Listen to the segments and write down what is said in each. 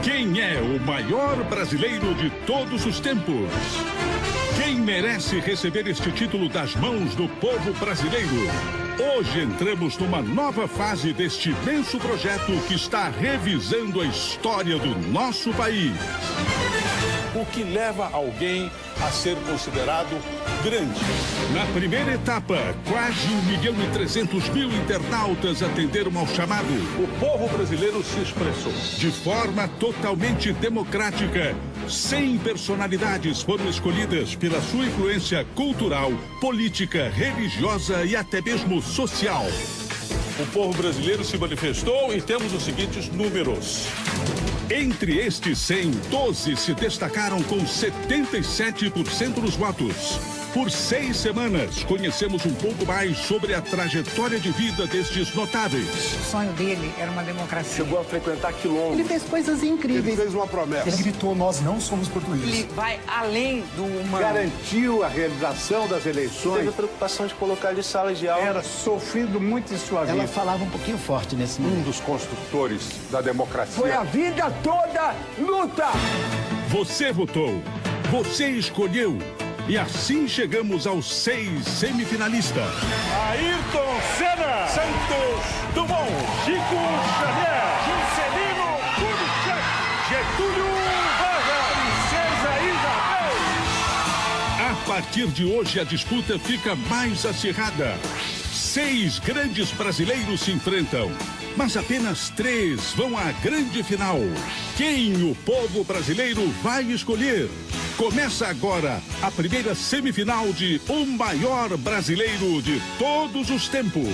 Quem é o maior brasileiro de todos os tempos? Quem merece receber este título das mãos do povo brasileiro? Hoje entramos numa nova fase deste imenso projeto que está revisando a história do nosso país. O que leva alguém a ser considerado grande? Na primeira etapa, quase 1.300.000 internautas atenderam ao chamado. O povo brasileiro se expressou de forma totalmente democrática. 100 personalidades foram escolhidas pela sua influência cultural, política, religiosa e até mesmo social. O povo brasileiro se manifestou e temos os seguintes números. Entre estes 100, 12 se destacaram com 77% dos votos. Por 6 semanas, conhecemos um pouco mais sobre a trajetória de vida destes notáveis. O sonho dele era uma democracia. Chegou a frequentar quilômetros. Ele fez coisas incríveis. Ele fez uma promessa. Ele gritou, nós não somos portugueses. Ele vai além do humano. Garantiu a realização das eleições. Teve a preocupação de colocar ele em sala de aula. Era sofrido muito em sua vida. Ela falava um pouquinho forte nesse momento. Um dos construtores da democracia. Foi a vida toda luta! Você votou, você escolheu. E assim chegamos aos 6 semifinalistas. Ayrton Senna, Santos Dumont, Chico Xavier, Juscelino Kubitschek, Getúlio Vargas, Princesa Isabel. A partir de hoje a disputa fica mais acirrada. 6 grandes brasileiros se enfrentam, mas apenas 3 vão à grande final. Quem o povo brasileiro vai escolher? Começa agora a primeira semifinal de O Maior Brasileiro de Todos os Tempos.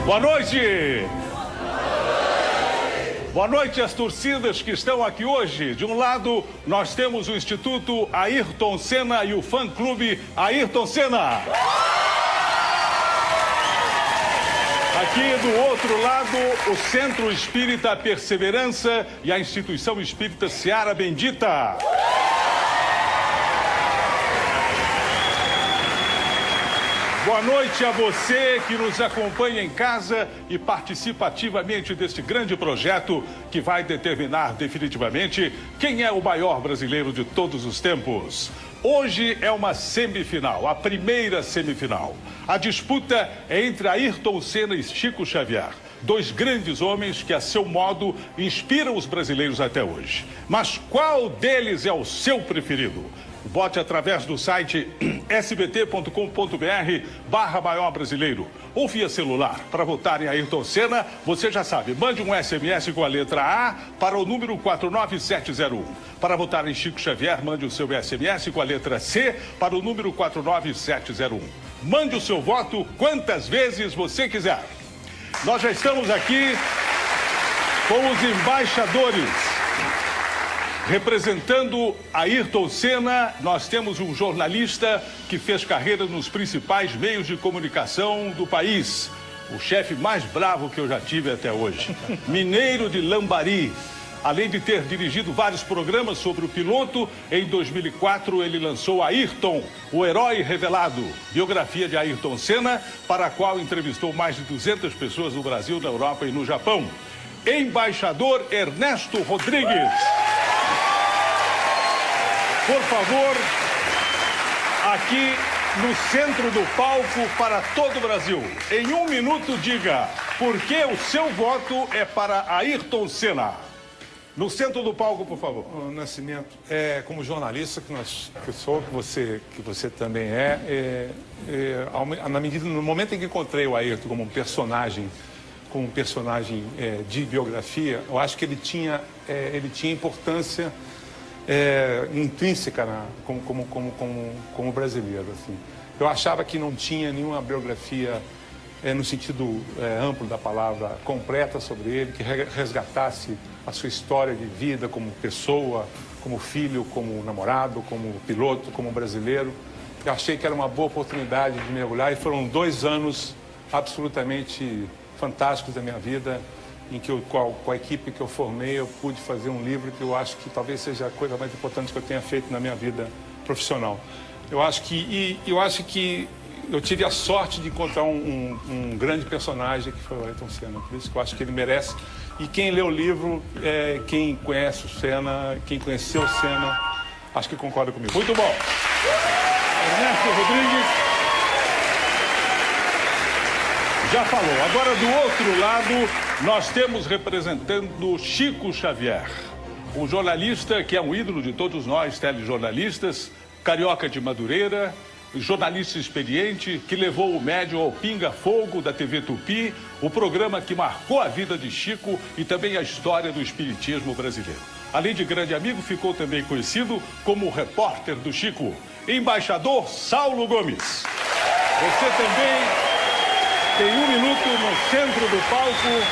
Boa noite! Boa noite às torcidas que estão aqui hoje. De um lado, nós temos o Instituto Ayrton Senna e o fã-clube Ayrton Senna. Aqui do outro lado, o Centro Espírita Perseverança e a Instituição Espírita Seara Bendita. Boa noite a você que nos acompanha em casa e participa ativamente deste grande projeto que vai determinar definitivamente quem é o maior brasileiro de todos os tempos. Hoje é uma semifinal, a primeira semifinal. A disputa é entre Ayrton Senna e Chico Xavier. 2 grandes homens que, a seu modo, inspiram os brasileiros até hoje. Mas qual deles é o seu preferido? Vote através do site sbt.com.br/maior brasileiro ou via celular. Para votar em Ayrton Senna, você já sabe, mande um SMS com a letra A para o número 49701. Para votar em Chico Xavier, mande o seu SMS com a letra C para o número 49701. Mande o seu voto quantas vezes você quiser. Nós já estamos aqui com os embaixadores. Representando Ayrton Senna, nós temos um jornalista que fez carreira nos principais meios de comunicação do país. O chefe mais bravo que eu já tive até hoje. Mineiro de Lambari. Além de ter dirigido vários programas sobre o piloto, em 2004 ele lançou Ayrton, o herói revelado, biografia de Ayrton Senna, para a qual entrevistou mais de 200 pessoas no Brasil, na Europa e no Japão. Embaixador Ernesto Rodrigues. Por favor, aqui no centro do palco para todo o Brasil. Em 1 minuto, diga por que o seu voto é para Ayrton Senna. No centro do palco, por favor. Nascimento, como jornalista que sou, que você também na medida, no momento em que encontrei o Ayrton como um personagem de biografia, eu acho que ele tinha importância intrínseca como brasileiro. Assim. Eu achava que não tinha nenhuma biografia, no sentido amplo da palavra, completa sobre ele, que resgatasse a sua história de vida como pessoa, como filho, como namorado, como piloto, como brasileiro. Eu achei que era uma boa oportunidade de mergulhar e foram 2 anos absolutamente fantásticos da minha vida, em que com a equipe que eu formei, eu pude fazer um livro que eu acho que talvez seja a coisa mais importante que eu tenha feito na minha vida profissional. Eu acho que eu tive a sorte de encontrar um grande personagem, que foi o Ayrton Senna, por isso que eu acho que ele merece. E quem lê o livro, quem conhece o Senna, quem conheceu o Senna, acho que concorda comigo. Muito bom. Ernesto Rodrigues já falou. Agora, do outro lado, nós temos representando Chico Xavier, um jornalista que é um ídolo de todos nós, telejornalistas, carioca de Madureira, jornalista experiente, que levou o médium ao Pinga Fogo da TV Tupi, o programa que marcou a vida de Chico e também a história do espiritismo brasileiro. Além de grande amigo, ficou também conhecido como o repórter do Chico, embaixador Saulo Gomes. Você também tem 1 minuto no centro do palco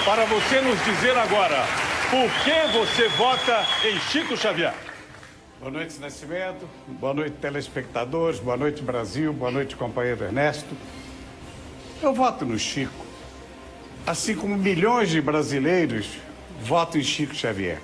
para você nos dizer agora por que você vota em Chico Xavier. Boa noite, Nascimento. Boa noite, telespectadores. Boa noite, Brasil. Boa noite, companheiro Ernesto. Eu voto no Chico. Assim como milhões de brasileiros votam em Chico Xavier.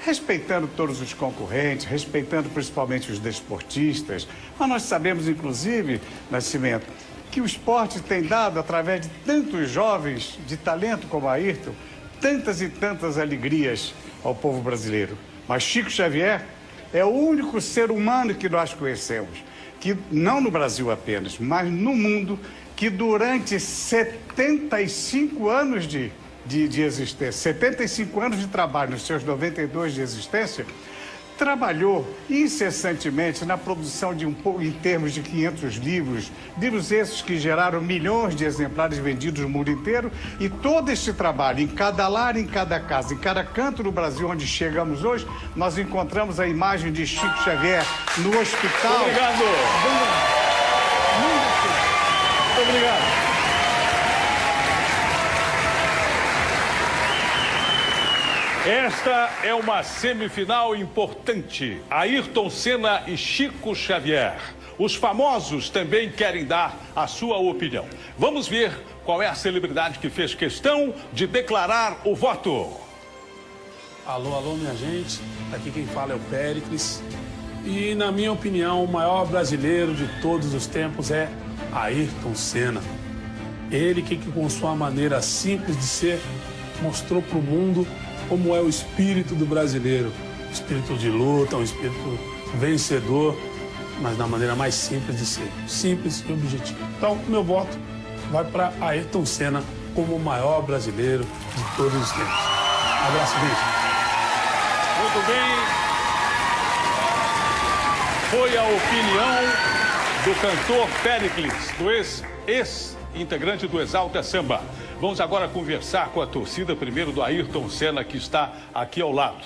Respeitando todos os concorrentes, respeitando principalmente os desportistas. Mas nós sabemos, inclusive, Nascimento, que o esporte tem dado, através de tantos jovens de talento como Ayrton, tantas e tantas alegrias ao povo brasileiro. Mas Chico Xavier é o único ser humano que nós conhecemos, que não no Brasil apenas, mas no mundo, que durante 75 anos de existência, 75 anos de trabalho, nos seus 92 de existência, trabalhou incessantemente na produção de em termos de 500 livros esses que geraram milhões de exemplares vendidos no mundo inteiro, e todo este trabalho, em cada lar, em cada casa, em cada canto do Brasil onde chegamos hoje, nós encontramos a imagem de Chico Xavier no hospital. Obrigado. Muito obrigado. Esta é uma semifinal importante. Ayrton Senna e Chico Xavier. Os famosos também querem dar a sua opinião. Vamos ver qual é a celebridade que fez questão de declarar o voto. Alô, alô, minha gente. Aqui quem fala é o Péricles. E, na minha opinião, o maior brasileiro de todos os tempos é Ayrton Senna. Ele que com sua maneira simples de ser, mostrou para o mundo como é o espírito do brasileiro. Um espírito de luta, um espírito vencedor, mas da maneira mais simples de ser. Simples e objetivo. Então, meu voto vai para Ayrton Senna como o maior brasileiro de todos os tempos. Abraço, gente. Muito bem. Foi a opinião do cantor Péricles, do ex-integrante do Exalta Samba. Vamos agora conversar com a torcida, primeiro do Ayrton Senna, que está aqui ao lado.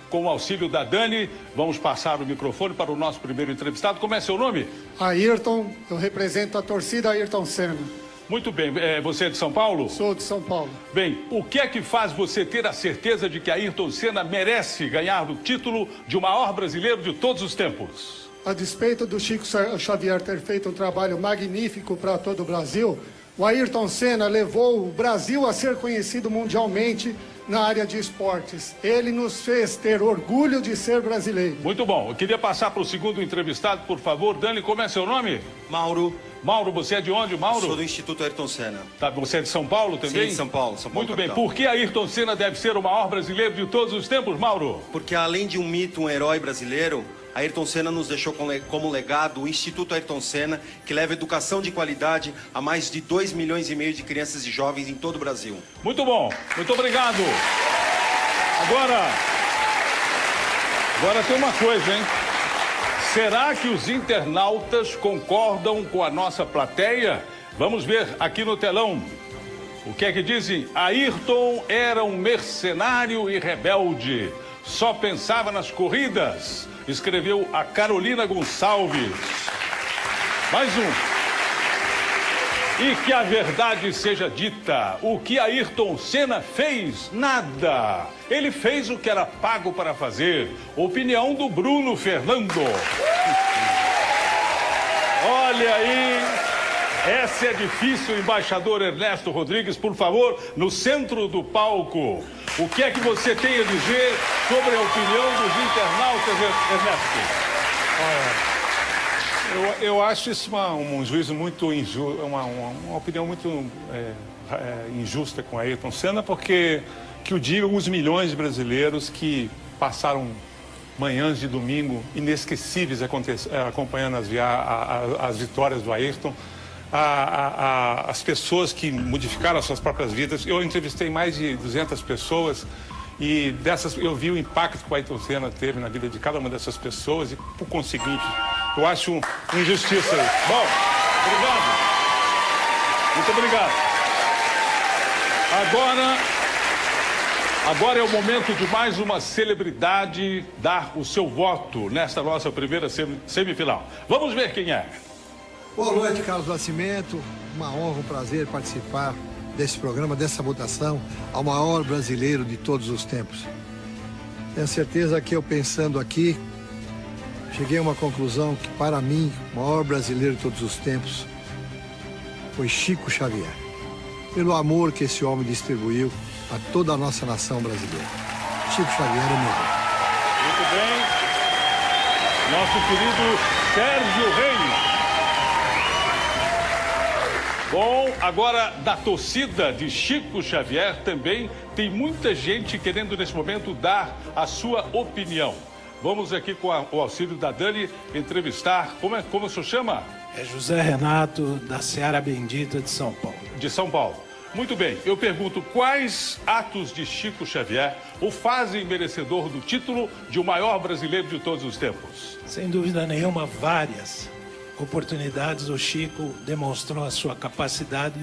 Com o auxílio da Dani, vamos passar o microfone para o nosso primeiro entrevistado. Como é seu nome? Ayrton, eu represento a torcida Ayrton Senna. Muito bem. Você é de São Paulo? Sou de São Paulo. Bem, o que é que faz você ter a certeza de que Ayrton Senna merece ganhar o título de o maior brasileiro de todos os tempos? A despeito do Chico Xavier ter feito um trabalho magnífico para todo o Brasil, o Ayrton Senna levou o Brasil a ser conhecido mundialmente na área de esportes. Ele nos fez ter orgulho de ser brasileiro. Muito bom. Eu queria passar para o segundo entrevistado, por favor. Dani, como é seu nome? Mauro. Mauro, você é de onde, Mauro? Sou do Instituto Ayrton Senna. Tá, você é de São Paulo também? Sim, de São Paulo. Muito bem. Capital. Por que Ayrton Senna deve ser o maior brasileiro de todos os tempos, Mauro? Porque além de um mito, um herói brasileiro, Ayrton Senna nos deixou como legado o Instituto Ayrton Senna, que leva educação de qualidade a mais de 2,5 milhões de crianças e jovens em todo o Brasil. Muito bom. Muito obrigado. Agora tem uma coisa, hein? Será que os internautas concordam com a nossa plateia? Vamos ver aqui no telão. O que é que dizem? Ayrton era um mercenário e rebelde. só pensava nas corridas, escreveu a Carolina Gonçalves. Mais um. E que a verdade seja dita, o que Ayrton Senna fez? Nada. Ele fez o que era pago para fazer. Opinião do Bruno Fernando. Olha aí, essa é difícil, embaixador Ernesto Rodrigues, por favor, no centro do palco. O que é que você tem a dizer sobre a opinião dos internautas, Ernesto? Eu acho isso um juízo muito injusto, uma opinião muito injusta com Ayrton Senna, porque que o digam os milhões de brasileiros que passaram manhãs de domingo inesquecíveis acompanhando as vitórias do Ayrton, as pessoas que modificaram as suas próprias vidas. Eu entrevistei mais de 200 pessoas e dessas eu vi o impacto que o Ayrton Senna teve na vida de cada uma dessas pessoas e, por conseguinte, eu acho injustiça isso. Bom, obrigado. Muito obrigado. Agora é o momento de mais uma celebridade dar o seu voto nesta nossa primeira semifinal. Vamos ver quem é. Boa noite, Carlos Nascimento. Uma honra, um prazer participar desse programa, dessa votação ao maior brasileiro de todos os tempos. Tenho certeza que eu pensando aqui, cheguei a uma conclusão que, para mim, o maior brasileiro de todos os tempos foi Chico Xavier. Pelo amor que esse homem distribuiu a toda a nossa nação brasileira. Chico Xavier é meu. Muito bem. Nosso querido Sérgio Reis. Bom, agora da torcida de Chico Xavier também tem muita gente querendo nesse momento dar a sua opinião. Vamos aqui com o auxílio da Dani entrevistar, como o senhor chama? É José Renato, da Seara Bendita de São Paulo. De São Paulo. Muito bem, eu pergunto, quais atos de Chico Xavier o fazem merecedor do título de o maior brasileiro de todos os tempos? Sem dúvida nenhuma, várias oportunidades o Chico demonstrou a sua capacidade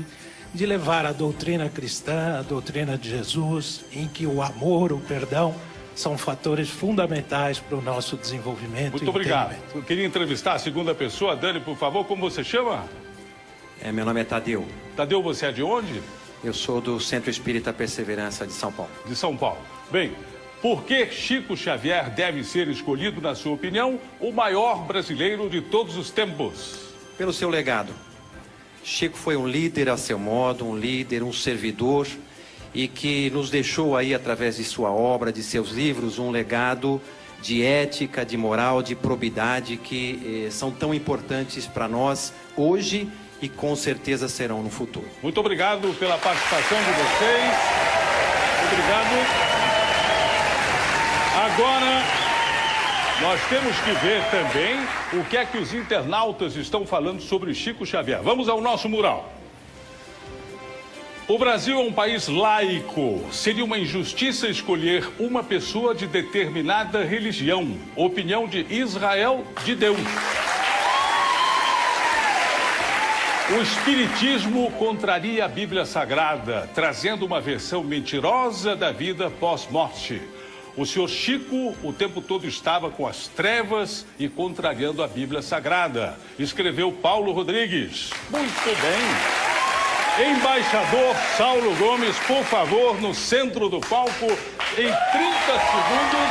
de levar a doutrina cristã, a doutrina de Jesus, em que o amor, o perdão, são fatores fundamentais para o nosso desenvolvimento. Muito obrigado. Eu queria entrevistar a segunda pessoa. Dani, por favor, como você chama? Meu nome é Tadeu. Tadeu, você é de onde? Eu sou do Centro Espírita Perseverança de São Paulo. De São Paulo. Bem, por que Chico Xavier deve ser escolhido, na sua opinião, o maior brasileiro de todos os tempos? Pelo seu legado. Chico foi um líder a seu modo, um líder, um servidor, e que nos deixou aí, através de sua obra, de seus livros, um legado de ética, de moral, de probidade, que são tão importantes para nós hoje e com certeza serão no futuro. Muito obrigado pela participação de vocês. Obrigado. Agora, nós temos que ver também o que é que os internautas estão falando sobre Chico Xavier. Vamos ao nosso mural. O Brasil é um país laico. Seria uma injustiça escolher uma pessoa de determinada religião. Opinião de Israel de Deus. O Espiritismo contraria a Bíblia Sagrada, trazendo uma versão mentirosa da vida pós-morte. O senhor Chico o tempo todo estava com as trevas e contrariando a Bíblia Sagrada. Escreveu Paulo Rodrigues. Muito bem. Embaixador Saulo Gomes, por favor, no centro do palco, em 30 segundos,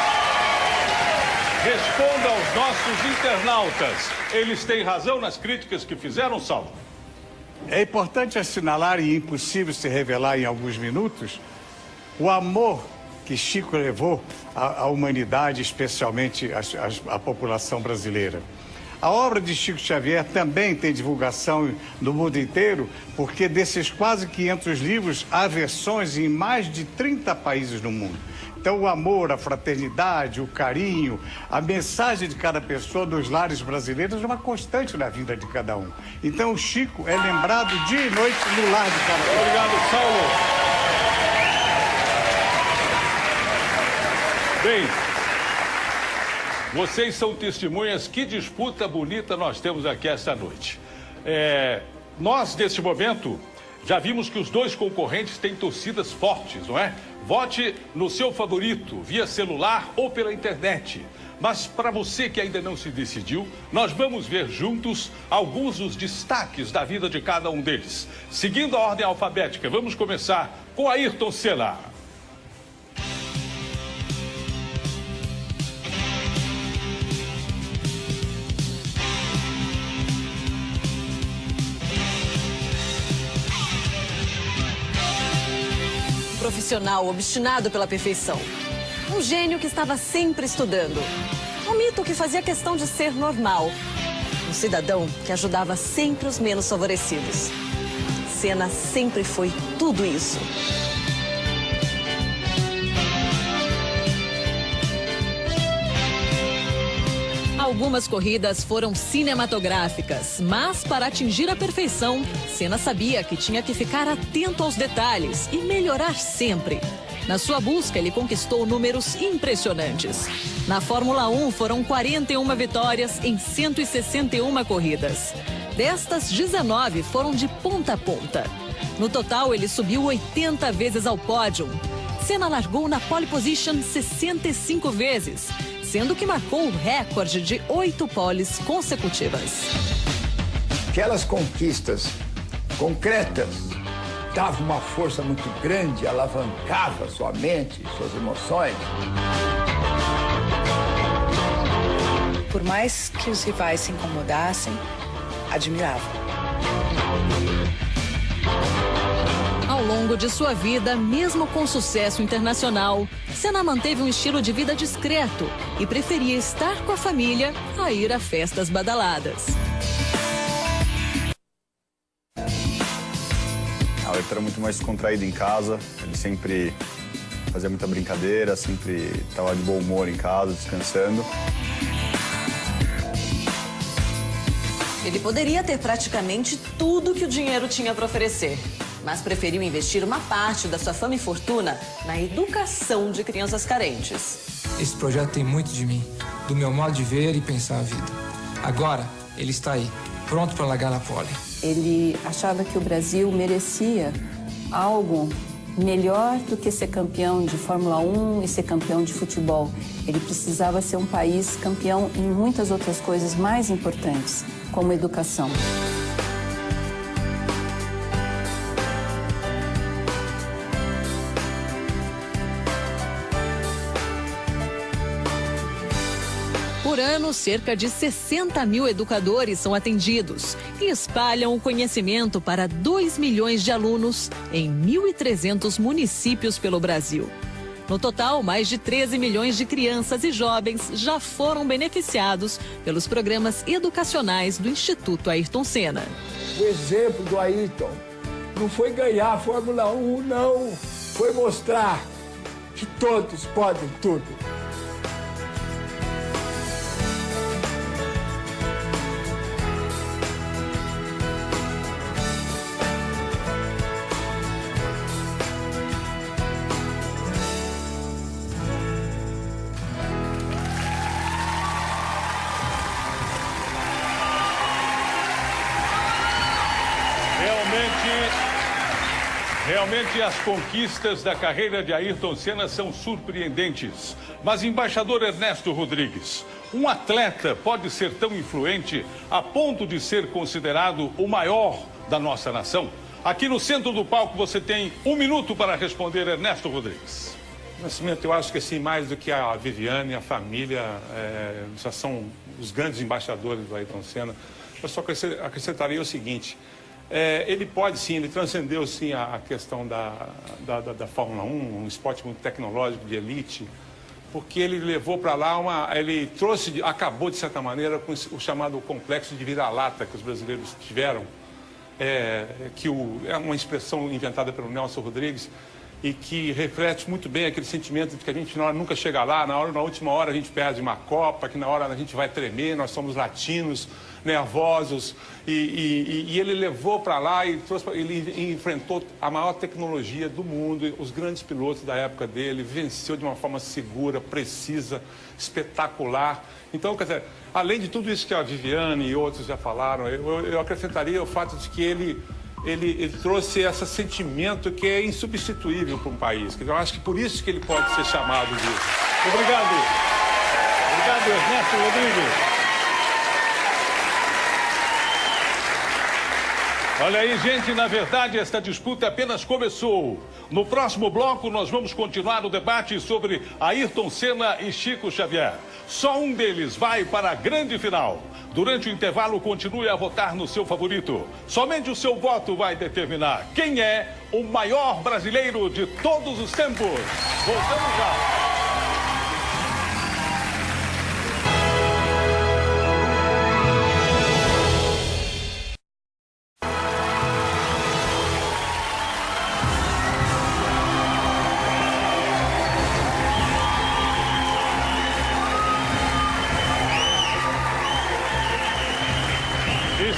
responda aos nossos internautas. Eles têm razão nas críticas que fizeram, Saulo? É importante assinalar, e impossível se revelar em alguns minutos, o amor que Chico levou à humanidade, especialmente à população brasileira. A obra de Chico Xavier também tem divulgação no mundo inteiro, porque desses quase 500 livros, há versões em mais de 30 países no mundo. Então, o amor, a fraternidade, o carinho, a mensagem de cada pessoa dos lares brasileiros é uma constante na vida de cada um. Então, o Chico é lembrado dia e noite no lar de cada um. Obrigado, Saulo. Bem, vocês são testemunhas, que disputa bonita nós temos aqui esta noite. Nós, neste momento, Já vimos que os dois concorrentes têm torcidas fortes, não é? Vote no seu favorito, via celular ou pela internet. Mas para você que ainda não se decidiu, nós vamos ver juntos alguns dos destaques da vida de cada um deles. Seguindo a ordem alfabética, vamos começar com Ayrton Senna. Profissional obstinado pela perfeição. Um gênio que estava sempre estudando. Um mito que fazia questão de ser normal. Um cidadão que ajudava sempre os menos favorecidos. Senna sempre foi tudo isso. Algumas corridas foram cinematográficas, mas para atingir a perfeição, Senna sabia que tinha que ficar atento aos detalhes e melhorar sempre. Na sua busca, ele conquistou números impressionantes. Na Fórmula 1, foram 41 vitórias em 161 corridas. Destas, 19 foram de ponta a ponta. No total, ele subiu 80 vezes ao pódio. Senna largou na pole position 65 vezes, sendo que marcou o recorde de 8 poles consecutivas. Aquelas conquistas concretas davam uma força muito grande, alavancava sua mente, suas emoções. Por mais que os rivais se incomodassem, admiravam. Ao longo de sua vida, mesmo com sucesso internacional, Senna manteve um estilo de vida discreto e preferia estar com a família a ir a festas badaladas. O Ayrton era muito mais descontraído em casa, ele sempre fazia muita brincadeira, sempre estava de bom humor em casa, descansando. Ele poderia ter praticamente tudo que o dinheiro tinha para oferecer, mas preferiu investir uma parte da sua fama e fortuna na educação de crianças carentes. Esse projeto tem muito de mim, do meu modo de ver e pensar a vida. Agora, ele está aí, pronto para largar na pole. Ele achava que o Brasil merecia algo melhor do que ser campeão de Fórmula 1 e ser campeão de futebol. Ele precisava ser um país campeão em muitas outras coisas mais importantes, como educação. Por ano, cerca de 60 mil educadores são atendidos e espalham o conhecimento para 2 milhões de alunos em 1.300 municípios pelo Brasil. No total, mais de 13 milhões de crianças e jovens já foram beneficiados pelos programas educacionais do Instituto Ayrton Senna. O exemplo do Ayrton não foi ganhar a Fórmula 1, não. Foi mostrar que todos podem tudo. Realmente as conquistas da carreira de Ayrton Senna são surpreendentes. Mas, embaixador Ernesto Rodrigues, um atleta pode ser tão influente a ponto de ser considerado o maior da nossa nação? Aqui no centro do palco você tem 1 minuto para responder, Ernesto Rodrigues. Nascimento, eu acho que assim, mais do que a Viviane, a família, já são os grandes embaixadores do Ayrton Senna. Eu só acrescentaria o seguinte: ele pode sim, ele transcendeu sim a questão da Fórmula 1, um esporte muito tecnológico de elite, porque ele levou para lá ele trouxe, acabou de certa maneira com o chamado complexo de vira-lata que os brasileiros tiveram, é uma expressão inventada pelo Nelson Rodrigues e que reflete muito bem aquele sentimento de que a gente na hora nunca chega lá, na última hora a gente perde uma Copa, que na hora a gente vai tremer, nós somos latinos, nervosos, e ele levou para lá e ele enfrentou a maior tecnologia do mundo, os grandes pilotos da época dele, venceu de uma forma segura, precisa, espetacular. Então, quer dizer, além de tudo isso que a Viviane e outros já falaram, eu acrescentaria o fato de que ele ele trouxe esse sentimento que é insubstituível para um país. Eu acho que por isso que ele pode ser chamado disso. Obrigado. Obrigado, Ernesto Rodrigues. Olha aí, gente, na verdade, esta disputa apenas começou. No próximo bloco, nós vamos continuar o debate sobre Ayrton Senna e Chico Xavier. Só um deles vai para a grande final. Durante o intervalo, continue a votar no seu favorito. Somente o seu voto vai determinar quem é o maior brasileiro de todos os tempos. Voltamos já.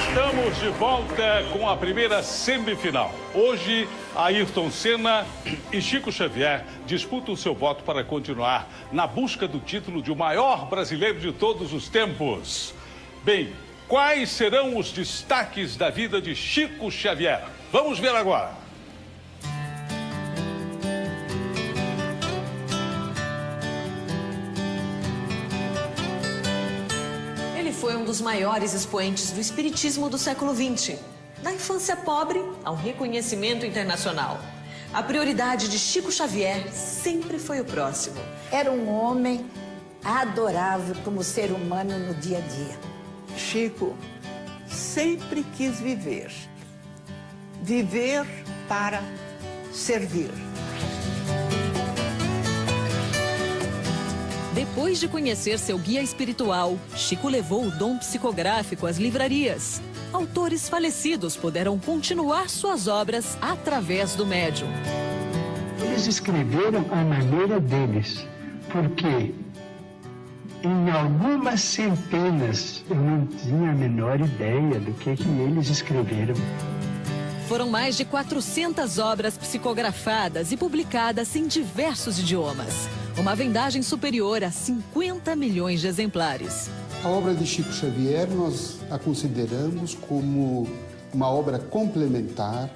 Estamos de volta com a primeira semifinal. Hoje, Ayrton Senna e Chico Xavier disputam o seu voto para continuar na busca do título de o maior brasileiro de todos os tempos. Bem, quais serão os destaques da vida de Chico Xavier? Vamos ver agora. Foi um dos maiores expoentes do espiritismo do século XX. Da infância pobre ao reconhecimento internacional. A prioridade de Chico Xavier sempre foi o próximo. Era um homem adorável como ser humano no dia a dia. Chico sempre quis viver. Viver para servir. Depois de conhecer seu guia espiritual, Chico levou o dom psicográfico às livrarias. Autores falecidos puderam continuar suas obras através do médium. Eles escreveram à maneira deles, porque em algumas centenas eu não tinha a menor ideia do que eles escreveram. Foram mais de 400 obras psicografadas e publicadas em diversos idiomas. Uma vendagem superior a 50 milhões de exemplares. A obra de Chico Xavier nós a consideramos como uma obra complementar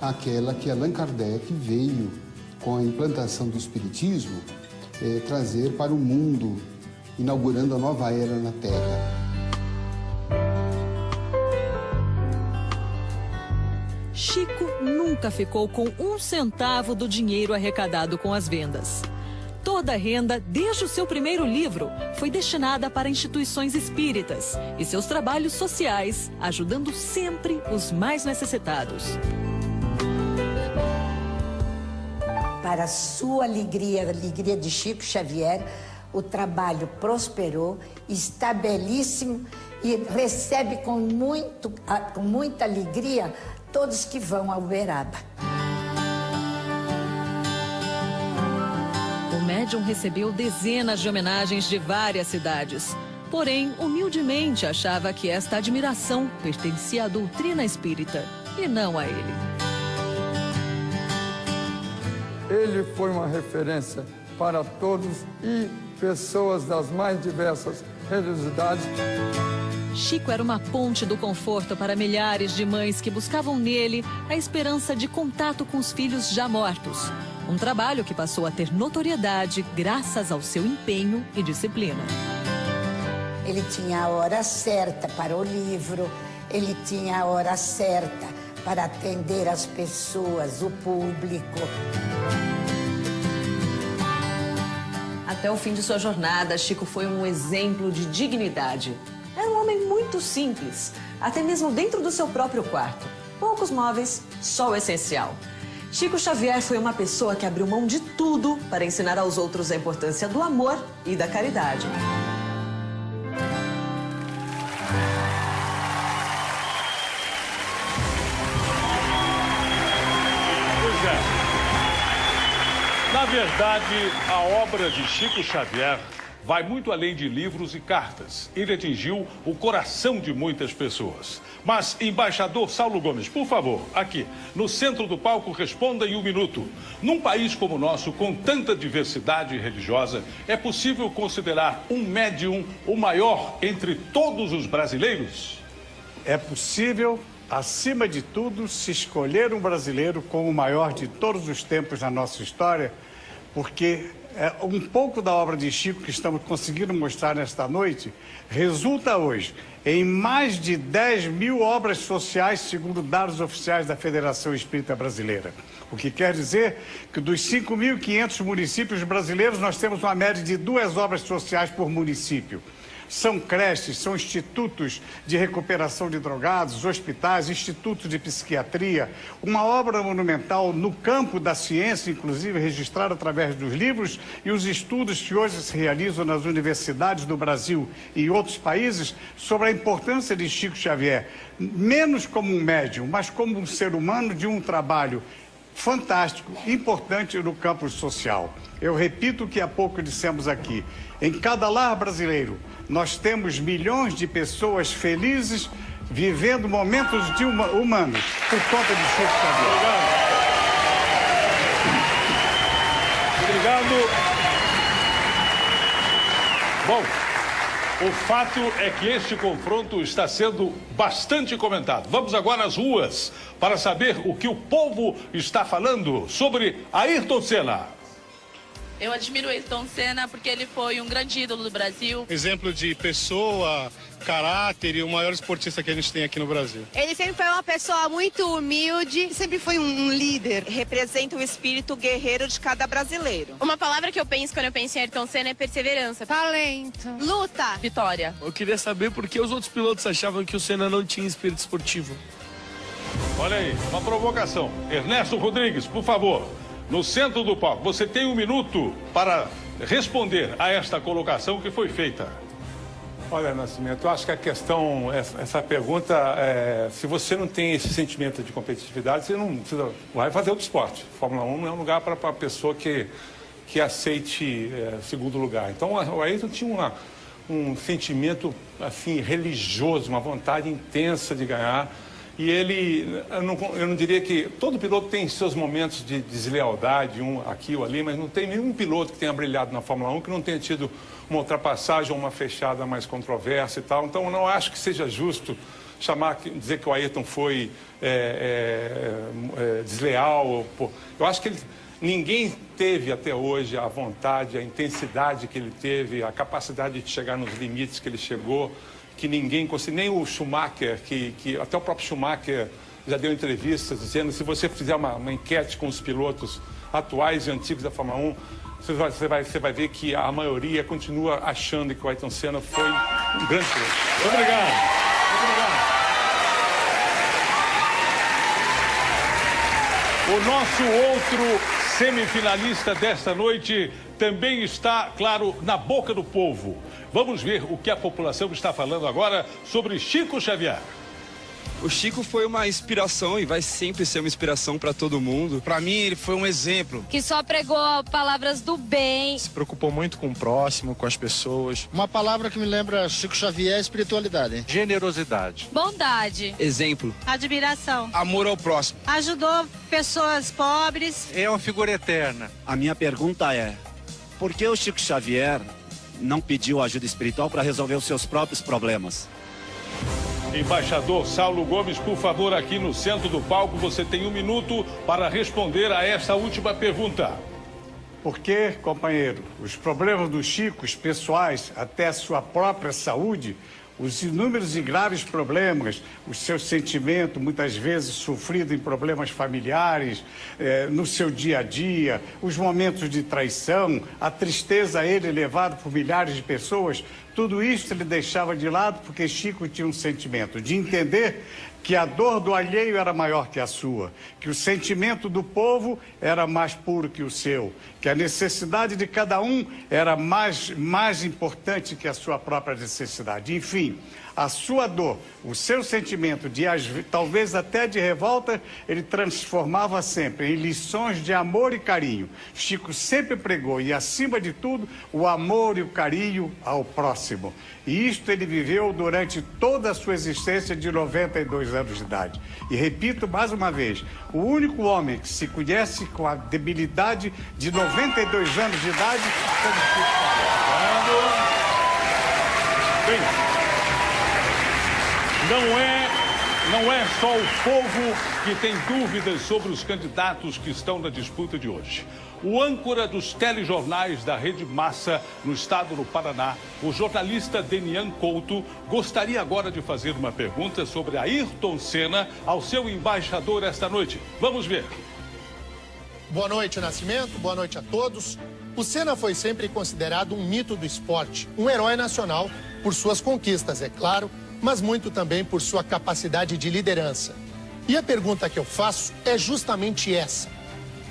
àquela que Allan Kardec veio, com a implantação do Espiritismo, trazer para o mundo, inaugurando a nova era na Terra. Chico nunca ficou com um centavo do dinheiro arrecadado com as vendas. Toda a renda, desde o seu primeiro livro, foi destinada para instituições espíritas e seus trabalhos sociais, ajudando sempre os mais necessitados. Para a sua alegria, a alegria de Chico Xavier, o trabalho prosperou, está belíssimo e recebe com muita alegria todos que vão a Uberaba. O médium recebeu dezenas de homenagens de várias cidades. Porém, humildemente achava que esta admiração pertencia à doutrina espírita e não a ele. Ele foi uma referência para todos e pessoas das mais diversas religiosidades. Chico era uma ponte do conforto para milhares de mães que buscavam nele a esperança de contato com os filhos já mortos. Um trabalho que passou a ter notoriedade graças ao seu empenho e disciplina. Ele tinha a hora certa para o livro, ele tinha a hora certa para atender as pessoas, o público. Até o fim de sua jornada, Chico foi um exemplo de dignidade. Era um homem muito simples, até mesmo dentro do seu próprio quarto. Poucos móveis, só o essencial. Chico Xavier foi uma pessoa que abriu mão de tudo para ensinar aos outros a importância do amor e da caridade. Pois é. Na verdade, a obra de Chico Xavier vai muito além de livros e cartas. Ele atingiu o coração de muitas pessoas. Mas, embaixador Saulo Gomes, por favor, aqui, no centro do palco, responda em um minuto. Num país como o nosso, com tanta diversidade religiosa, é possível considerar um médium o maior entre todos os brasileiros? É possível acima de tudo, se escolher um brasileiro como o maior de todos os tempos na nossa história, porque um pouco da obra de Chico que estamos conseguindo mostrar nesta noite resulta hoje em mais de 10 mil obras sociais, segundo dados oficiais da Federação Espírita Brasileira. O que quer dizer que dos 5.500 municípios brasileiros nós temos uma média de 2 obras sociais por município. São creches, são institutos de recuperação de drogados, hospitais, institutos de psiquiatria, uma obra monumental no campo da ciência, inclusive registrada através dos livros e os estudos que hoje se realizam nas universidades do Brasil e em outros países sobre a importância de Chico Xavier, menos como um médium, mas como um ser humano de um trabalho fantástico, importante no campo social. Eu repito o que há pouco dissemos aqui. Em cada lar brasileiro, nós temos milhões de pessoas felizes vivendo momentos humanos por conta de Chico Xavier. Obrigado. Bom, o fato é que este confronto está sendo bastante comentado. Vamos agora às ruas para saber o que o povo está falando sobre Ayrton Senna. Eu admiro o Ayrton Senna porque ele foi um grande ídolo do Brasil. Exemplo de pessoa, caráter e o maior esportista que a gente tem aqui no Brasil. Ele sempre foi uma pessoa muito humilde, sempre foi um líder. Representa o espírito guerreiro de cada brasileiro. Uma palavra que eu penso quando eu penso em Ayrton Senna é perseverança. Talento. Luta. Vitória. Eu queria saber por que os outros pilotos achavam que o Senna não tinha espírito esportivo. Olha aí, uma provocação. Ernesto Rodrigues, por favor. No centro do palco, você tem 1 minuto para responder a esta colocação que foi feita. Olha, Nascimento, eu acho que a questão, essa pergunta, se você não tem esse sentimento de competitividade, você não precisa, vai fazer outro esporte. Fórmula 1 não é um lugar para a pessoa que aceite segundo lugar. Então, o Ayrton tinha um sentimento assim, religioso, uma vontade intensa de ganhar. E ele, eu não diria que todo piloto tem seus momentos de deslealdade, um aqui ou ali, mas não tem nenhum piloto que tenha brilhado na Fórmula 1 que não tenha tido uma ultrapassagem ou uma fechada mais controversa e tal. Então, eu não acho que seja justo dizer que o Ayrton foi desleal. Eu acho que ninguém teve até hoje a vontade, a intensidade que ele teve, a capacidade de chegar nos limites que ele chegou, que ninguém conseguiu, nem o Schumacher, que até o próprio Schumacher já deu entrevistas dizendo, se você fizer uma enquete com os pilotos atuais e antigos da Fórmula 1, você vai ver que a maioria continua achando que o Ayrton Senna foi um grande piloto. Obrigado. O nosso outro semifinalista desta noite também está, claro, na boca do povo. Vamos ver o que a população está falando agora sobre Chico Xavier. O Chico foi uma inspiração e vai sempre ser uma inspiração para todo mundo. Para mim, ele foi um exemplo. Que só pregou palavras do bem. Se preocupou muito com o próximo, com as pessoas. Uma palavra que me lembra Chico Xavier é espiritualidade. Hein? Generosidade. Bondade. Exemplo. Admiração. Amor ao próximo. Ajudou pessoas pobres. É uma figura eterna. A minha pergunta é, por que o Chico Xavier não pediu ajuda espiritual para resolver os seus próprios problemas? Embaixador Saulo Gomes, por favor, aqui no centro do palco, você tem 1 minuto para responder a esta última pergunta. Porque, companheiro, os problemas do Chico, os pessoais, até a sua própria saúde, os inúmeros e graves problemas, o seu sentimento, muitas vezes sofrido em problemas familiares, no seu dia a dia, os momentos de traição, a tristeza a ele levado por milhares de pessoas, tudo isso ele deixava de lado porque Chico tinha um sentimento de entender que a dor do alheio era maior que a sua, que o sentimento do povo era mais puro que o seu, que a necessidade de cada um era mais importante que a sua própria necessidade. Enfim, a sua dor, o seu sentimento de talvez até de revolta, ele transformava sempre em lições de amor e carinho. Chico sempre pregou, e acima de tudo, o amor e o carinho ao próximo. E isto ele viveu durante toda a sua existência de 92 anos de idade. E repito mais uma vez, o único homem que se conhece com a debilidade de 92 anos de idade foi o Chico Xavier. Bem, Não é só o povo que tem dúvidas sobre os candidatos que estão na disputa de hoje. O âncora dos telejornais da Rede Massa, no estado do Paraná, o jornalista Denian Couto, gostaria agora de fazer uma pergunta sobre Ayrton Senna ao seu embaixador esta noite. Vamos ver. Boa noite, Nascimento. Boa noite a todos. O Senna foi sempre considerado um mito do esporte, um herói nacional por suas conquistas, é claro, mas muito também por sua capacidade de liderança. E a pergunta que eu faço é justamente essa.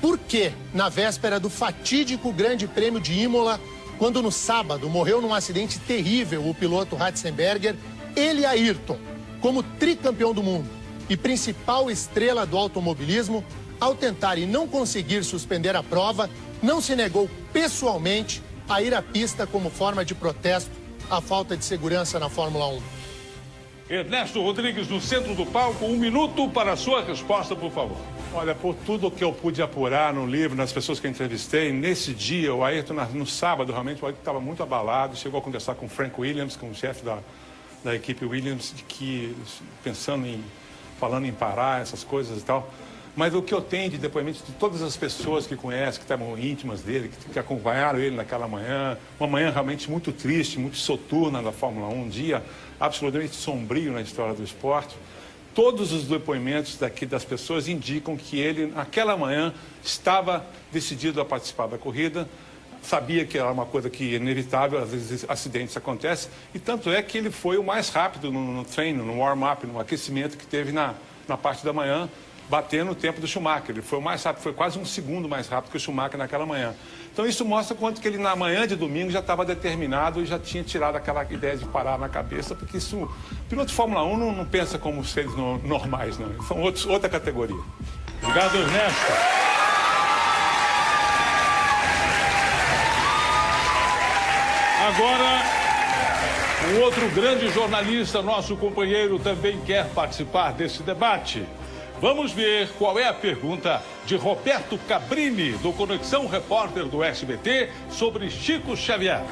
Por que, na véspera do fatídico Grande Prêmio de Imola, quando no sábado morreu num acidente terrível o piloto Ratzenberger, ele, Ayrton, como tricampeão do mundo e principal estrela do automobilismo, ao tentar e não conseguir suspender a prova, não se negou pessoalmente a ir à pista como forma de protesto à falta de segurança na Fórmula 1? Ernesto Rodrigues, no centro do palco, 1 minuto para a sua resposta, por favor. Olha, por tudo que eu pude apurar no livro, nas pessoas que eu entrevistei, nesse dia, o Ayrton, no sábado, realmente, o Ayrton estava muito abalado, chegou a conversar com o Frank Williams, com o chefe da equipe Williams, falando em parar, essas coisas e tal. Mas o que eu tenho de depoimentos de todas as pessoas que conhecem, que estavam íntimas dele, que acompanharam ele naquela manhã, uma manhã realmente muito triste, muito soturna da Fórmula 1, um dia absolutamente sombrio na história do esporte. Todos os depoimentos daqui das pessoas indicam que ele, naquela manhã, estava decidido a participar da corrida, sabia que era uma coisa que é inevitável, às vezes acidentes acontecem, e tanto é que ele foi o mais rápido no treino, no warm-up, no aquecimento que teve na parte da manhã, batendo o tempo do Schumacher. Ele foi o mais rápido, foi quase 1 segundo mais rápido que o Schumacher naquela manhã. Então isso mostra quanto que ele na manhã de domingo já estava determinado e já tinha tirado aquela ideia de parar na cabeça, porque isso, o piloto de Fórmula 1 não pensa como seres normais, não. São outra categoria. Obrigado, Ernesto. Agora, um outro grande jornalista, nosso companheiro, também quer participar desse debate. Vamos ver qual é a pergunta de Roberto Cabrini, do Conexão Repórter do SBT, sobre Chico Xavier.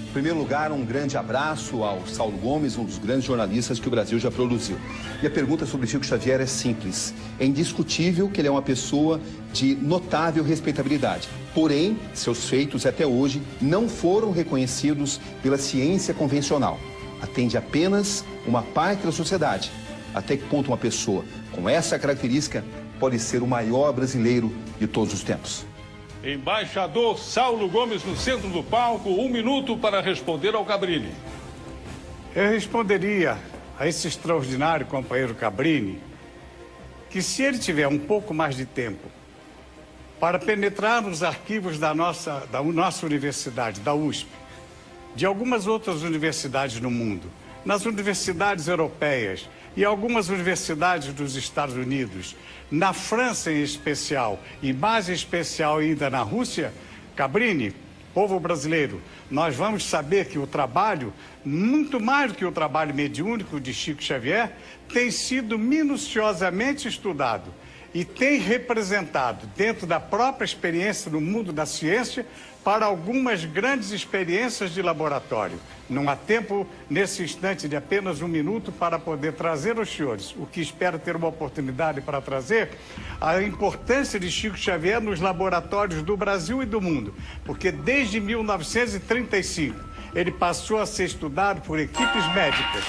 Em primeiro lugar, um grande abraço ao Saulo Gomes, um dos grandes jornalistas que o Brasil já produziu. E a pergunta sobre Chico Xavier é simples. É indiscutível que ele é uma pessoa de notável respeitabilidade. Porém, seus feitos até hoje não foram reconhecidos pela ciência convencional. Atende apenas uma parte da sociedade. Até que ponto uma pessoa com essa característica pode ser o maior brasileiro de todos os tempos? Embaixador Saulo Gomes, no centro do palco, 1 minuto para responder ao Cabrini. Eu responderia a esse extraordinário companheiro Cabrini que, se ele tiver um pouco mais de tempo para penetrar nos arquivos da nossa universidade, da USP, de algumas outras universidades no mundo, nas universidades europeias e algumas universidades dos Estados Unidos, na França em especial, e mais em especial ainda na Rússia, Cabrini, povo brasileiro, nós vamos saber que o trabalho, muito mais do que o trabalho mediúnico de Chico Xavier, tem sido minuciosamente estudado e tem representado, dentro da própria experiência no mundo da ciência, para algumas grandes experiências de laboratório. Não há tempo, nesse instante de apenas 1 minuto, para poder trazer aos senhores, o que espero ter uma oportunidade para trazer, a importância de Chico Xavier nos laboratórios do Brasil e do mundo. Porque desde 1935, ele passou a ser estudado por equipes médicas.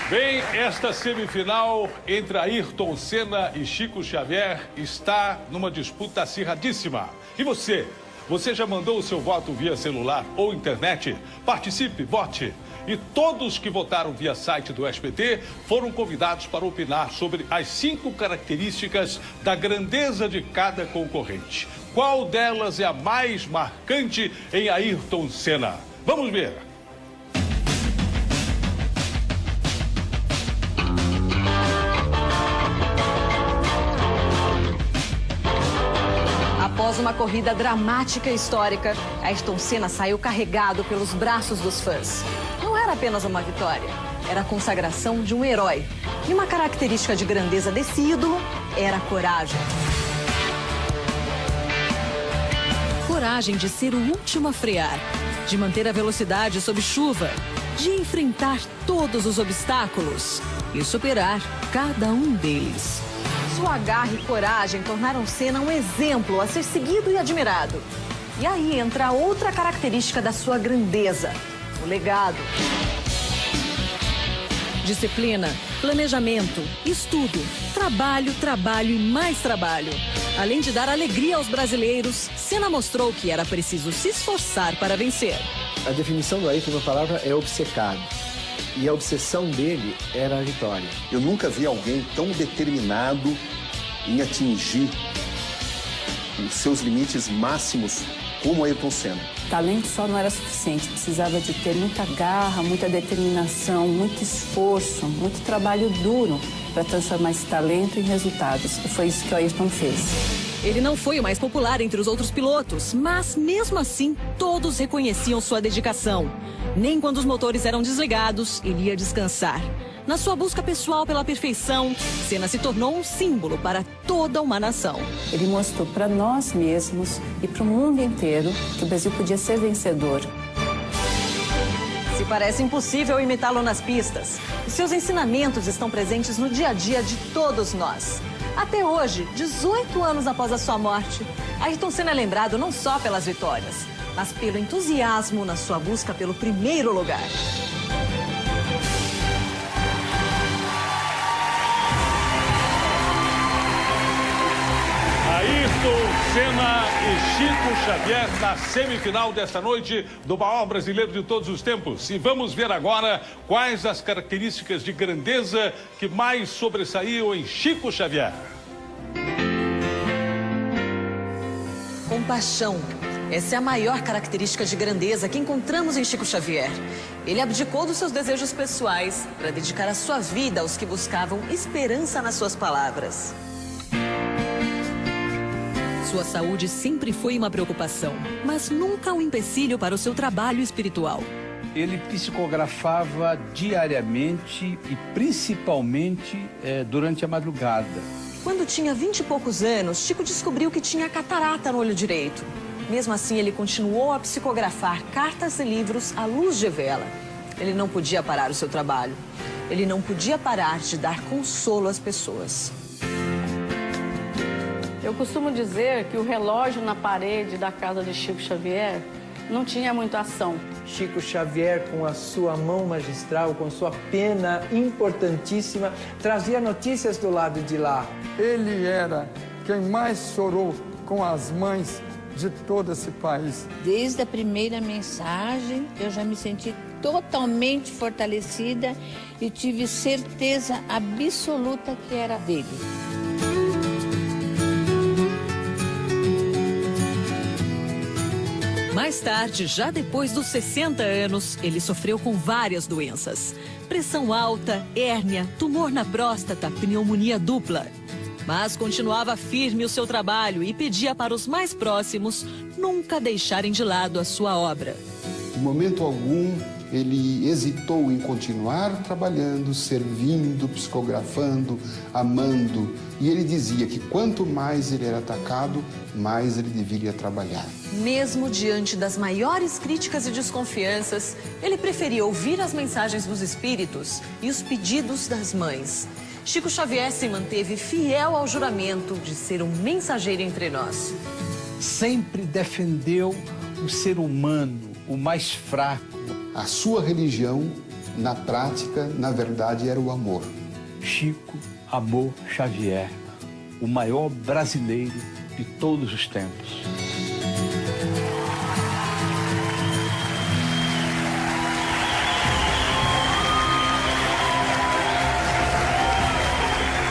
Bem, esta semifinal entre Ayrton Senna e Chico Xavier está numa disputa acirradíssima. E você? Você já mandou o seu voto via celular ou internet? Participe, vote. E todos que votaram via site do SBT foram convidados para opinar sobre as 5 características da grandeza de cada concorrente. Qual delas é a mais marcante em Ayrton Senna? Vamos ver. Após uma corrida dramática e histórica, Ayrton Senna saiu carregado pelos braços dos fãs. Não era apenas uma vitória, era a consagração de um herói. E uma característica de grandeza desse ídolo era a coragem. coragem de ser o último a frear, de manter a velocidade sob chuva, de enfrentar todos os obstáculos e superar cada um deles. Sua garra e coragem tornaram Senna um exemplo a ser seguido e admirado. E aí entra outra característica da sua grandeza, o legado. Disciplina, planejamento, estudo, trabalho, trabalho e mais trabalho. Além de dar alegria aos brasileiros, Senna mostrou que era preciso se esforçar para vencer. A definição do Ayrton, uma palavra, é obcecado. E a obsessão dele era a vitória. Eu nunca vi alguém tão determinado em atingir os seus limites máximos como Ayrton Senna. Talento só não era suficiente, precisava de ter muita garra, muita determinação, muito esforço, muito trabalho duro para transformar esse talento em resultados. E foi isso que o Ayrton fez. Ele não foi o mais popular entre os outros pilotos, mas mesmo assim todos reconheciam sua dedicação. Nem quando os motores eram desligados, ele ia descansar. Na sua busca pessoal pela perfeição, Senna se tornou um símbolo para toda uma nação. Ele mostrou para nós mesmos e para o mundo inteiro que o Brasil podia ser vencedor. Se parece impossível imitá-lo nas pistas, os seus ensinamentos estão presentes no dia a dia de todos nós. Até hoje, 18 anos após a sua morte, Ayrton Senna é lembrado não só pelas vitórias, mas pelo entusiasmo na sua busca pelo primeiro lugar. Ayrton Senna e Chico Xavier na semifinal desta noite do maior brasileiro de todos os tempos. E vamos ver agora quais as características de grandeza que mais sobressaíam em Chico Xavier. Compaixão. Essa é a maior característica de grandeza que encontramos em Chico Xavier. Ele abdicou dos seus desejos pessoais para dedicar a sua vida aos que buscavam esperança nas suas palavras. Sua saúde sempre foi uma preocupação, mas nunca um empecilho para o seu trabalho espiritual. Ele psicografava diariamente e principalmente durante a madrugada. Quando tinha 20 e poucos anos, Chico descobriu que tinha catarata no olho direito. Mesmo assim, ele continuou a psicografar cartas e livros à luz de vela. Ele não podia parar o seu trabalho. Ele não podia parar de dar consolo às pessoas. Eu costumo dizer que o relógio na parede da casa de Chico Xavier não tinha muita ação. Chico Xavier, com a sua mão magistral, com sua pena importantíssima, trazia notícias do lado de lá. Ele era quem mais chorou com as mães de todo esse país. Desde a primeira mensagem, eu já me senti totalmente fortalecida e tive certeza absoluta que era dele. Mais tarde, já depois dos 60 anos, ele sofreu com várias doenças. Pressão alta, hérnia, tumor na próstata, pneumonia dupla. Mas continuava firme o seu trabalho e pedia para os mais próximos nunca deixarem de lado a sua obra. Em momento algum, ele hesitou em continuar trabalhando, servindo, psicografando, amando. E ele dizia que quanto mais ele era atacado, mais ele deveria trabalhar. Mesmo diante das maiores críticas e desconfianças, ele preferia ouvir as mensagens dos espíritos e os pedidos das mães. Chico Xavier se manteve fiel ao juramento de ser um mensageiro entre nós. Sempre defendeu o ser humano, o mais fraco. A sua religião, na prática, na verdade, era o amor. Chico amou Xavier, o maior brasileiro de todos os tempos.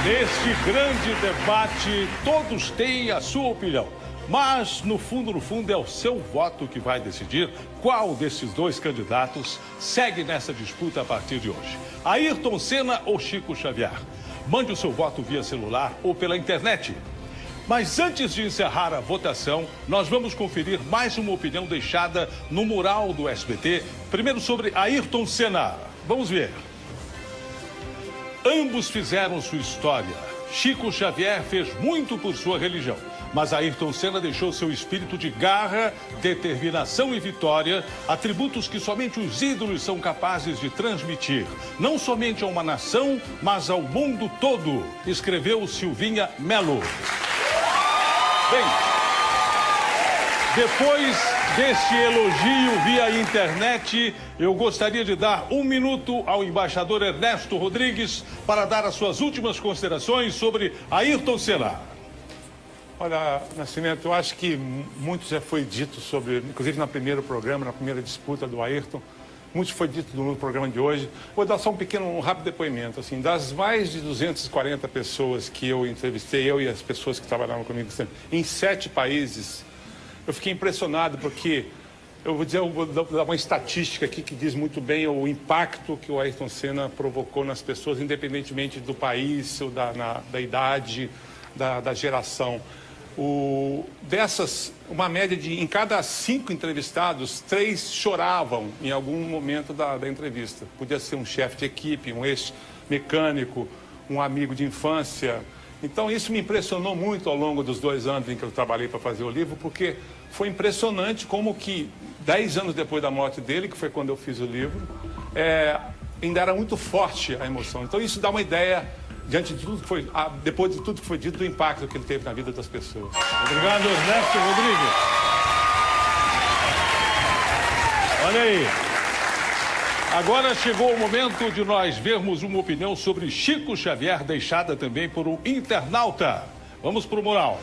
Neste grande debate, todos têm a sua opinião. Mas, no fundo, é o seu voto que vai decidir qual desses dois candidatos segue nessa disputa a partir de hoje. Ayrton Senna ou Chico Xavier? Mande o seu voto via celular ou pela internet. Mas antes de encerrar a votação, nós vamos conferir mais uma opinião deixada no mural do SBT. Primeiro sobre Ayrton Senna. Vamos ver. Ambos fizeram sua história. Chico Xavier fez muito por sua religião. Mas Ayrton Senna deixou seu espírito de garra, determinação e vitória, atributos que somente os ídolos são capazes de transmitir, não somente a uma nação, mas ao mundo todo, escreveu Silvinha Melo. Bem, depois deste elogio via internet, eu gostaria de dar 1 minuto ao embaixador Ernesto Rodrigues para dar as suas últimas considerações sobre Ayrton Senna. Olha, Nascimento, eu acho que muito já foi dito sobre, inclusive no primeiro programa, na primeira disputa do Ayrton, muito foi dito no programa de hoje. Vou dar só um rápido depoimento. Assim, das mais de 240 pessoas que eu entrevistei, eu e as pessoas que trabalhavam comigo em 7 países, eu fiquei impressionado porque, eu vou dar uma estatística aqui que diz muito bem o impacto que o Ayrton Senna provocou nas pessoas, independentemente do país, ou da idade, da geração. Uma média de, em cada 5 entrevistados, 3 choravam em algum momento da entrevista. Podia ser um chefe de equipe, um ex-mecânico, um amigo de infância. Então isso me impressionou muito ao longo dos 2 anos em que eu trabalhei para fazer o livro, porque foi impressionante como que 10 anos depois da morte dele, que foi quando eu fiz o livro, ainda era muito forte a emoção. Então isso dá uma ideia, diante de tudo que foi, depois de tudo que foi dito, do impacto que ele teve na vida das pessoas. Obrigado, Ernesto Rodrigues. Olha aí. Agora chegou o momento de nós vermos uma opinião sobre Chico Xavier, deixada também por um internauta. Vamos para o mural.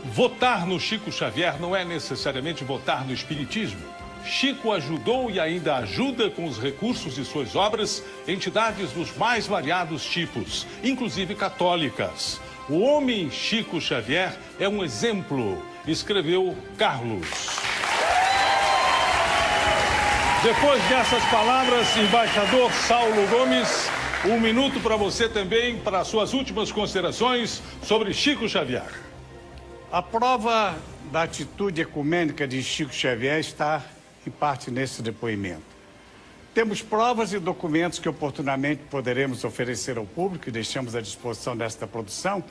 Votar no Chico Xavier não é necessariamente votar no espiritismo. Chico ajudou e ainda ajuda com os recursos de suas obras entidades dos mais variados tipos, inclusive católicas. O homem Chico Xavier é um exemplo, escreveu Carlos. Depois dessas palavras, embaixador Saulo Gomes, 1 minuto para você também, para suas últimas considerações sobre Chico Xavier. A prova da atitude ecumênica de Chico Xavier está, em parte, nesse depoimento. Temos provas e documentos que oportunamente poderemos oferecer ao público e deixamos à disposição desta produção,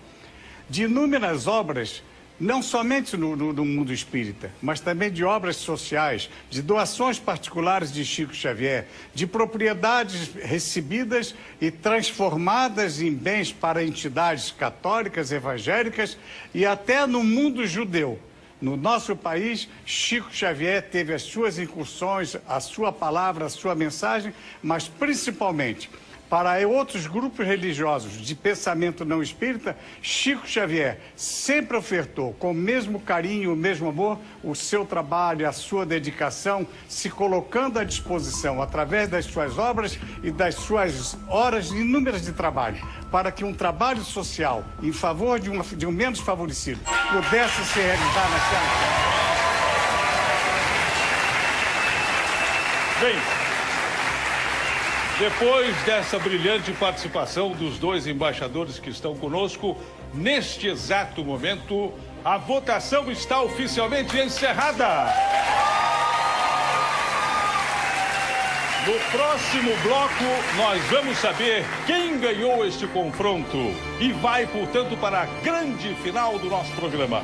de inúmeras obras, não somente no mundo espírita, mas também de obras sociais, de doações particulares de Chico Xavier, de propriedades recebidas e transformadas em bens para entidades católicas, evangélicas e até no mundo judeu. No nosso país, Chico Xavier teve as suas incursões, a sua palavra, a sua mensagem, mas principalmente para outros grupos religiosos de pensamento não espírita, Chico Xavier sempre ofertou com o mesmo carinho, o mesmo amor, o seu trabalho, a sua dedicação, se colocando à disposição através das suas obras e das suas horas inúmeras de trabalho, para que um trabalho social em favor de um menos favorecido pudesse se realizar naquela terra. Bem, depois dessa brilhante participação dos 2 embaixadores que estão conosco, neste exato momento, a votação está oficialmente encerrada. No próximo bloco, nós vamos saber quem ganhou este confronto e vai, portanto, para a grande final do nosso programa.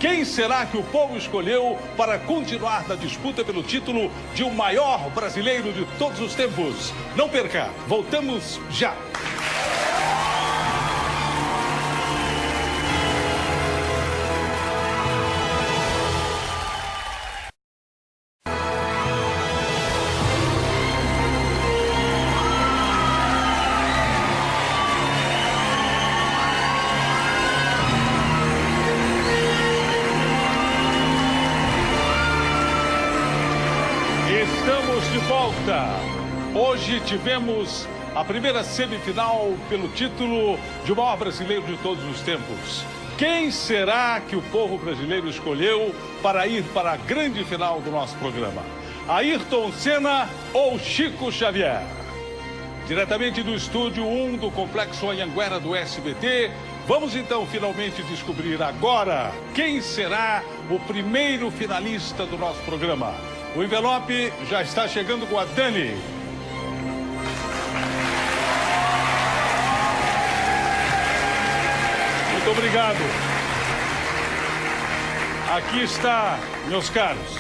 Quem será que o povo escolheu para continuar na disputa pelo título de o maior brasileiro de todos os tempos? Não perca, voltamos já. Estamos de volta. Hoje tivemos a primeira semifinal pelo título de o maior brasileiro de todos os tempos. Quem será que o povo brasileiro escolheu para ir para a grande final do nosso programa? Ayrton Senna ou Chico Xavier? Diretamente do estúdio 1 do Complexo Anhanguera do SBT, vamos então finalmente descobrir agora quem será o primeiro finalista do nosso programa. O envelope já está chegando com a Dani. Muito obrigado. Aqui está, meus caros.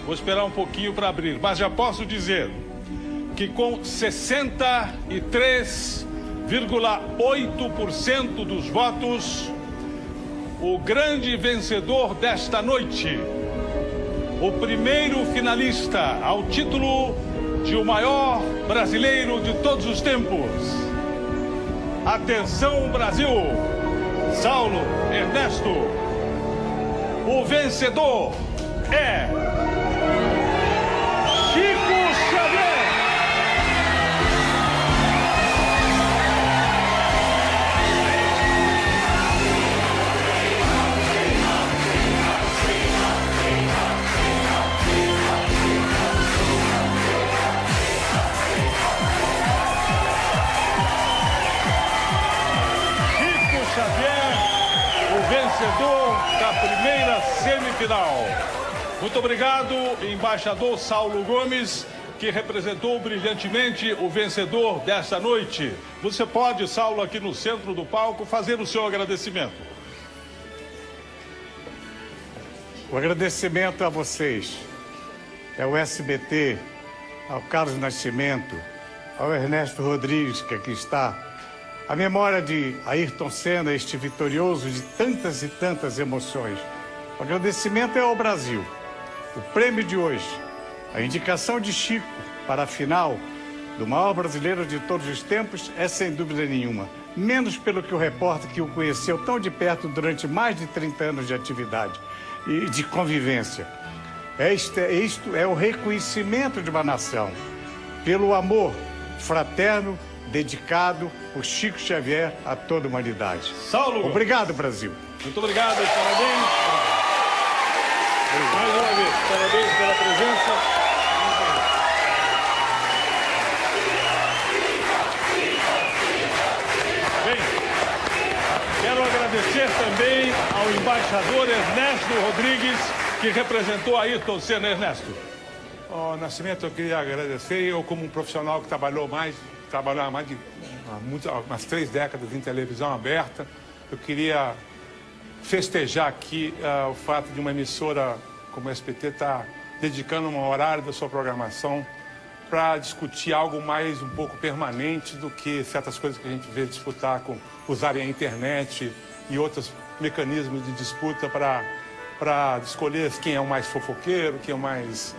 Vou esperar um pouquinho para abrir, mas já posso dizer que com 63,8% dos votos, o grande vencedor desta noite, o primeiro finalista ao título de o maior brasileiro de todos os tempos. Atenção, Brasil! Saulo Ernesto, o vencedor é Chico Xavier. Vencedor da primeira semifinal. Muito obrigado, embaixador Saulo Gomes, que representou brilhantemente o vencedor desta noite. Você pode, Saulo, aqui no centro do palco, fazer o seu agradecimento. O agradecimento a vocês, ao SBT, ao Carlos Nascimento, ao Ernesto Rodrigues, que aqui está. A memória de Ayrton Senna, este vitorioso de tantas e tantas emoções. O agradecimento é ao Brasil. O prêmio de hoje, a indicação de Chico para a final do maior brasileiro de todos os tempos, é sem dúvida nenhuma. Menos pelo que o repórter que o conheceu tão de perto durante mais de 30 anos de atividade e de convivência. Isto é o reconhecimento de uma nação pelo amor fraterno dedicado por Chico Xavier a toda a humanidade. Saulo! Obrigado, Brasil. Muito obrigado, parabéns. Mais uma vez, parabéns pela presença. Bem, quero agradecer também ao embaixador Ernesto Rodrigues, que representou Ayrton Senna. Ernesto. Nascimento, eu queria agradecer. Eu, como um profissional que trabalhou há mais de umas 3 décadas em televisão aberta, eu queria festejar aqui o fato de uma emissora como a SBT estar dedicando um horário da sua programação para discutir algo mais um pouco permanente do que certas coisas que a gente vê disputar com usarem a internet e outros mecanismos de disputa para escolher quem é o mais fofoqueiro, quem é o mais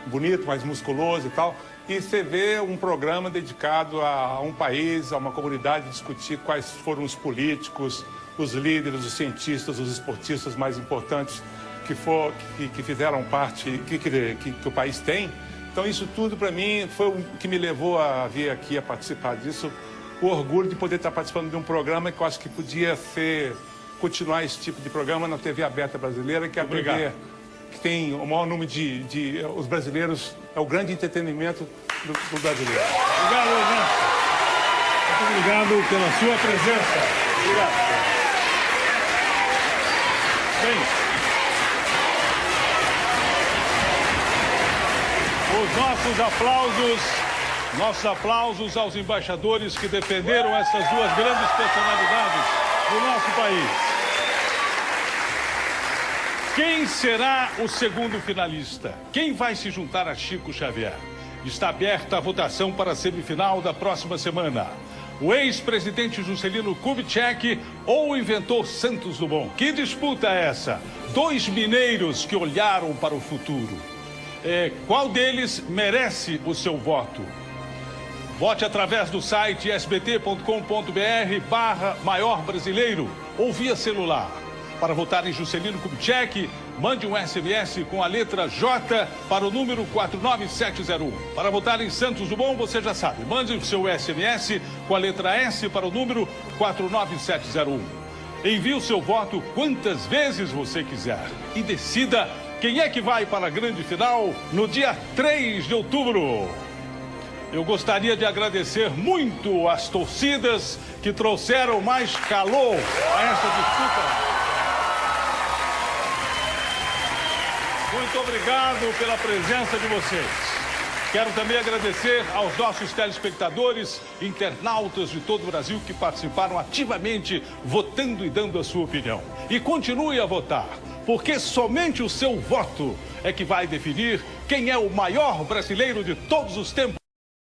bonito, mais musculoso e tal. E você vê um programa dedicado a um país, a uma comunidade, discutir quais foram os políticos, os líderes, os cientistas, os esportistas mais importantes que fizeram parte, que o país tem. Então isso tudo para mim foi o que me levou a vir aqui a participar disso. O orgulho de poder estar participando de um programa que eu acho que podia continuar esse tipo de programa na TV aberta brasileira, que é a TV que tem o maior número os brasileiros, é o grande entretenimento do brasileiro. Obrigado, Ernesto. Muito obrigado pela sua presença. Obrigado. Bem, os nossos aplausos aos embaixadores que defenderam essas duas grandes personalidades do nosso país. Quem será o segundo finalista? Quem vai se juntar a Chico Xavier? Está aberta a votação para a semifinal da próxima semana. O ex-presidente Juscelino Kubitschek ou o inventor Santos Dumont? Que disputa é essa? 2 mineiros que olharam para o futuro. Qual deles merece o seu voto? Vote através do site sbt.com.br/maior brasileiro ou via celular. Para votar em Juscelino Kubitschek, mande um SMS com a letra J para o número 49701. Para votar em Santos Dumont, você já sabe, mande o seu SMS com a letra S para o número 49701. Envie o seu voto quantas vezes você quiser e decida quem é que vai para a grande final no dia 3 de outubro. Eu gostaria de agradecer muito as torcidas que trouxeram mais calor a essa disputa. Muito obrigado pela presença de vocês. Quero também agradecer aos nossos telespectadores, internautas de todo o Brasil que participaram ativamente, votando e dando a sua opinião. E continue a votar, porque somente o seu voto é que vai definir quem é o maior brasileiro de todos os tempos.